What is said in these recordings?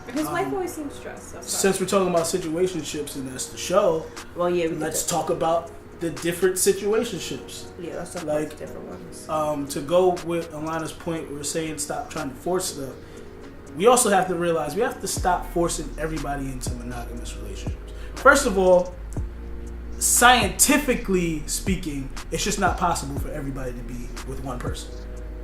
His wife always seems stressed. Since we're talking about situationships and that's the show, well, yeah, let's talk about the different situationships. Yeah, let's talk about the different ones. To go with Alana's point, we're saying stop trying to force stuff. We also have to realize we have to stop forcing everybody into monogamous relationships. First of all, scientifically speaking, it's just not possible for everybody to be with one person.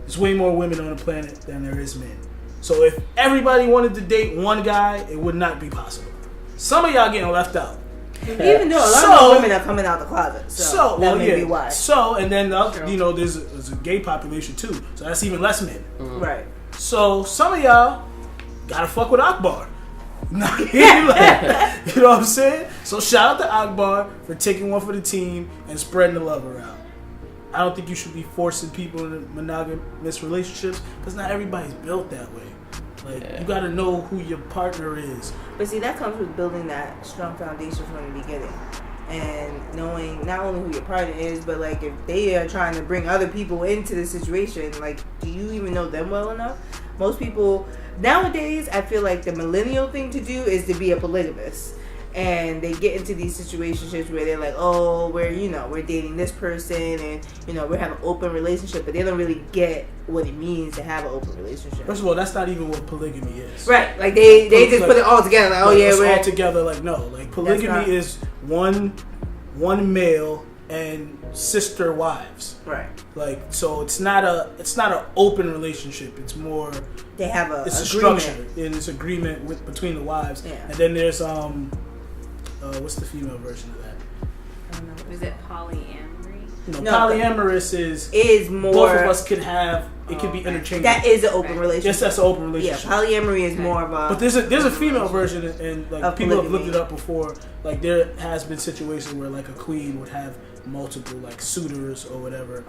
There's way more women on the planet than there is men. So if everybody wanted to date one guy, it would not be possible. Some of y'all getting left out. Even though a lot of women are coming out the closet. So that may be why. So, and then, there's a gay population too. So that's even less men. Mm-hmm. Right. So some of y'all gotta fuck with Akbar. You know what I'm saying? So shout out to Akbar for taking one for the team and spreading the love around. I don't think you should be forcing people into monogamous relationships because not everybody's built that way. You gotta know who your partner is. But see, that comes with building that strong foundation from the beginning. And knowing not only who your partner is, but if they are trying to bring other people into the situation, do you even know them well enough? Most people nowadays, I feel like the millennial thing to do is to be a polygamist. And they get into these situationships where they're like, oh, we're dating this person and, we're having an open relationship, but they don't really get what it means to have an open relationship. First of all, that's not even what polygamy is. Right. They just put it all together. We're all together. Polygamy is one male and sister wives. Right. So it's not an open relationship. It's more they have it's agreement. A structure and it's agreement between the wives. Yeah. And then there's what's the female version of that? I don't know. Is it polyamory? No, polyamorous is more. Both of us could have. It could be interchangeable. That is an open relationship. Yes, that's an open relationship. Yeah, polyamory is more of a. But there's a female version, and people have looked it up before. There has been situations where a queen would have multiple suitors or whatever,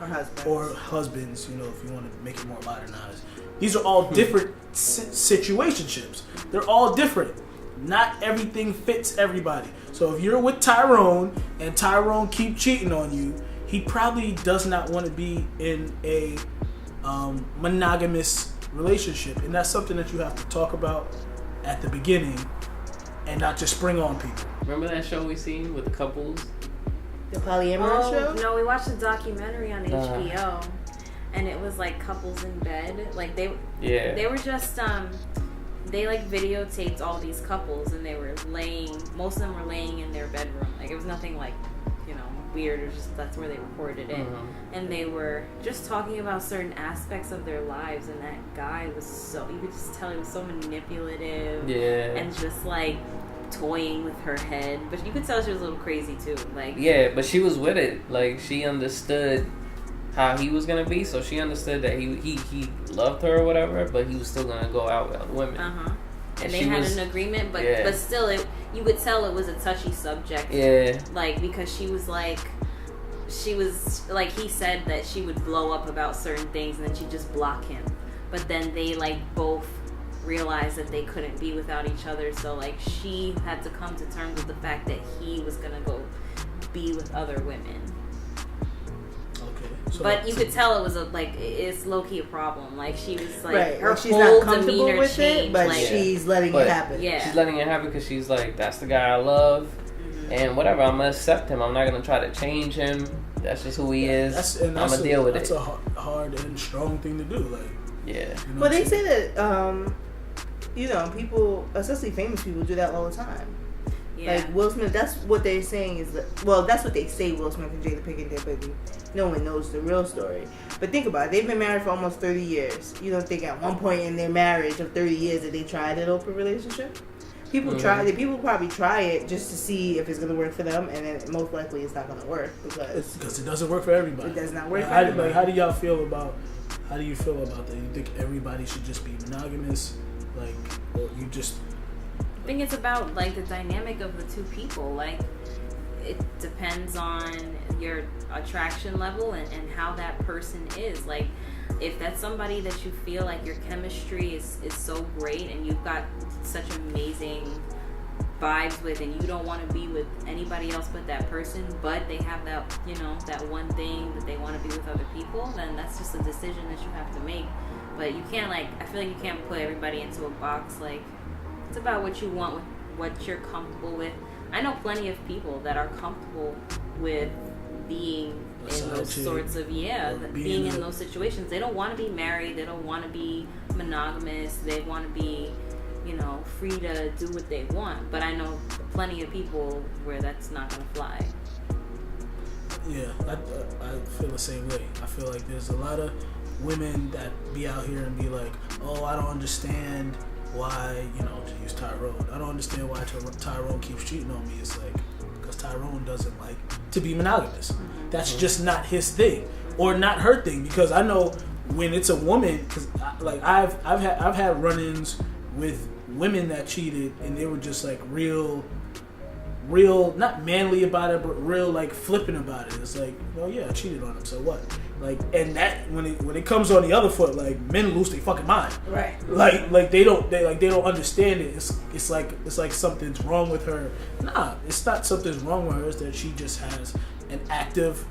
or husbands. If you want to make it more modernized. These are all different situationships. They're all different. Not everything fits everybody. So if you're with Tyrone and Tyrone keep cheating on you, he probably does not want to be in a monogamous relationship, and that's something that you have to talk about at the beginning and not just spring on people. Remember that show we seen with the couples? The polyamorous show? No, we watched a documentary on HBO, and it was couples in bed. They were just they videotaped all these couples, and they were most of them were laying in their bedroom. It was nothing weird, or just that's where they recorded it. Mm-hmm. And they were just talking about certain aspects of their lives, and that guy was you could just tell he was so manipulative. Yeah. And just toying with her head, but you could tell she was a little crazy too. Yeah, but she was with it. She understood how he was gonna be, so she understood that he loved her or whatever, but he was still gonna go out with other women. And they had an agreement, but still, you could tell it was a touchy subject. Yeah. Because she was he said that she would blow up about certain things, and then she'd just block him. But then they both realized that they couldn't be without each other, so she had to come to terms with the fact that he was gonna go be with other women. So, but you could tell it was it's low key a problem. She was right. her she's whole not comfortable demeanor with changed, it, but she's letting it happen. Yeah, she's letting it happen because she's that's the guy I love, and whatever. I'm gonna accept him. I'm not gonna try to change him. That's just who he is. I'm gonna deal with it. That's a hard and strong thing to do. Yeah. Well, they say that people, especially famous people, do that all the time. Yeah. Will Smith, that's what they're saying that's what they say Will Smith and Jada Pinkett did, but no one knows the real story. But think about it, they've been married for almost 30 years. You don't think at one point in their marriage of 30 years that they tried an open relationship? People people probably try it just to see if it's going to work for them, and then most likely it's not going to work because it doesn't work for everybody. It does not work for everybody. How do you feel about that? You think everybody should just be monogamous? Or you just... I think it's about the dynamic of the two people. It depends on your attraction level and how that person is. If that's somebody that you feel your chemistry is so great and you've got such amazing vibes with, and you don't want to be with anybody else but that person, but they have that that one thing that they want to be with other people, then that's just a decision that you have to make. But you can't I feel you can't put everybody into a box It's about what you want, with what you're comfortable with. I know plenty of people that are comfortable with being in those sorts of being in those situations. They don't want to be married. They don't want to be monogamous. They want to be, free to do what they want. But I know plenty of people where that's not gonna fly. Yeah, I feel the same way. I feel like there's a lot of women that be out here and be like, oh, I don't understand why, to use Tyrone. I don't understand why Tyrone keeps cheating on me. It's like, because Tyrone doesn't like to be monogamous. Mm-hmm. That's just not his thing, or not her thing. Because I know when it's a woman, because I've had run-ins with women that cheated, and they were just like real not manly about it, but real like flippant about it. It's like, well, yeah, I cheated on him, so what? Like, and that when it comes on the other foot, like, men lose their fucking mind. Right. Like they don't understand it. It's like something's wrong with her. Nah, it's not something's wrong with her. It's that she just has an active,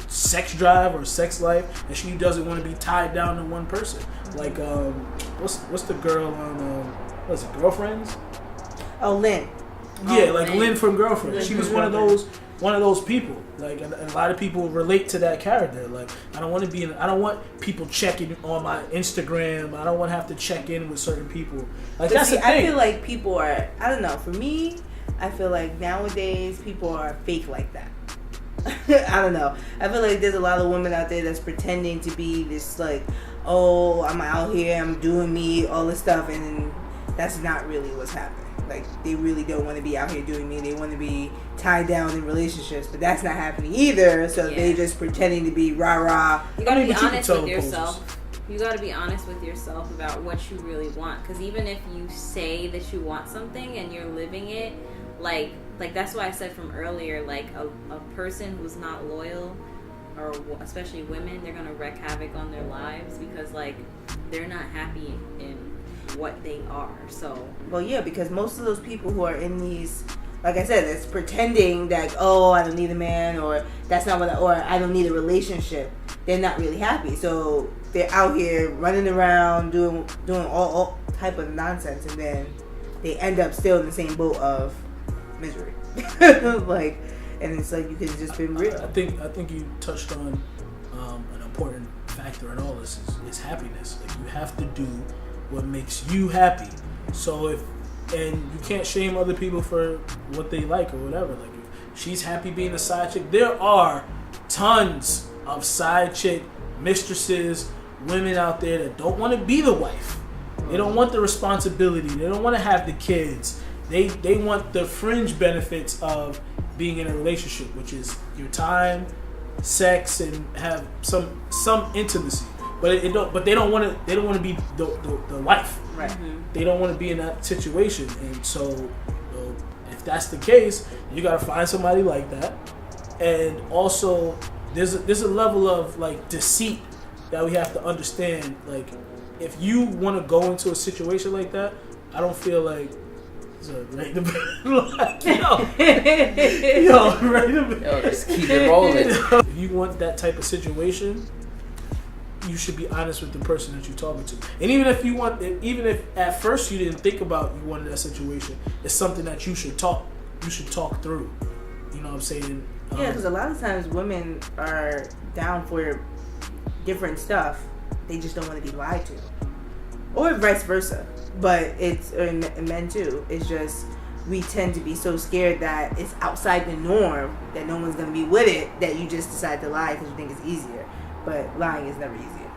sex drive or sex life, and she doesn't want to be tied down to one person. Like, what's the girl on what's it, Girlfriends? Oh, Lynn. Yeah, like Lynn from Girlfriends. She was one of those people. Like, and a lot of people relate to that character. Like, I don't want people checking on my Instagram. I don't want to have to check in with certain people. Like, but that's the thing. I feel like people are, I don't know, for me, I feel like nowadays people are fake like that. I don't know. I feel like there's a lot of women out there that's pretending to be this, like, oh, I'm out here, I'm doing me, all this stuff, and that's not really what's happening. Like, they really don't want to be out here doing me. They want to be tied down in relationships, but that's not happening either. So they just pretending to be rah-rah. You gotta be honest with yourself. You gotta be honest with yourself about what you really want. Because even if you say that you want something and you're living it, like that's why I said from earlier, like a person who's not loyal, or especially women, they're gonna wreak havoc on their lives because, like, they're not happy in what they are. So, well, yeah, because most of those people who are in these, like I said, it's pretending that, oh, I don't need a man, or that's not what, or I don't need a relationship. They're not really happy, so they're out here running around doing all type of nonsense, and then they end up still in the same boat of misery. Like, and it's like, you could have just been real. I think you touched on an important factor in all this is happiness. Like, you have to do what makes you happy. So and you can't shame other people for what they like or whatever. Like, if she's happy being a side chick, there are tons of side chick mistresses, women out there that don't want to be the wife. They don't want the responsibility. They don't want to have the kids. They want the fringe benefits of being in a relationship, which is your time, sex, and have some intimacy. But they don't want to be the wife. Right. Mm-hmm. They don't want to be in that situation. And so, if that's the case, you got to find somebody like that. And also, there's a level of, like, deceit that we have to understand. Like, if you want to go into a situation like that, I don't feel like right just keep it rolling. If you want that type of situation, you should be honest with the person that you're talking to. And even if at first you didn't think about you wanted that situation, it's something that you should talk through. You know what I'm saying? Yeah, because a lot of times women are down for different stuff. They just don't want to be lied to. Or vice versa. But it's men too. It's just, we tend to be so scared that it's outside the norm, that no one's going to be with it, that you just decide to lie because you think it's easier. But lying is never easier.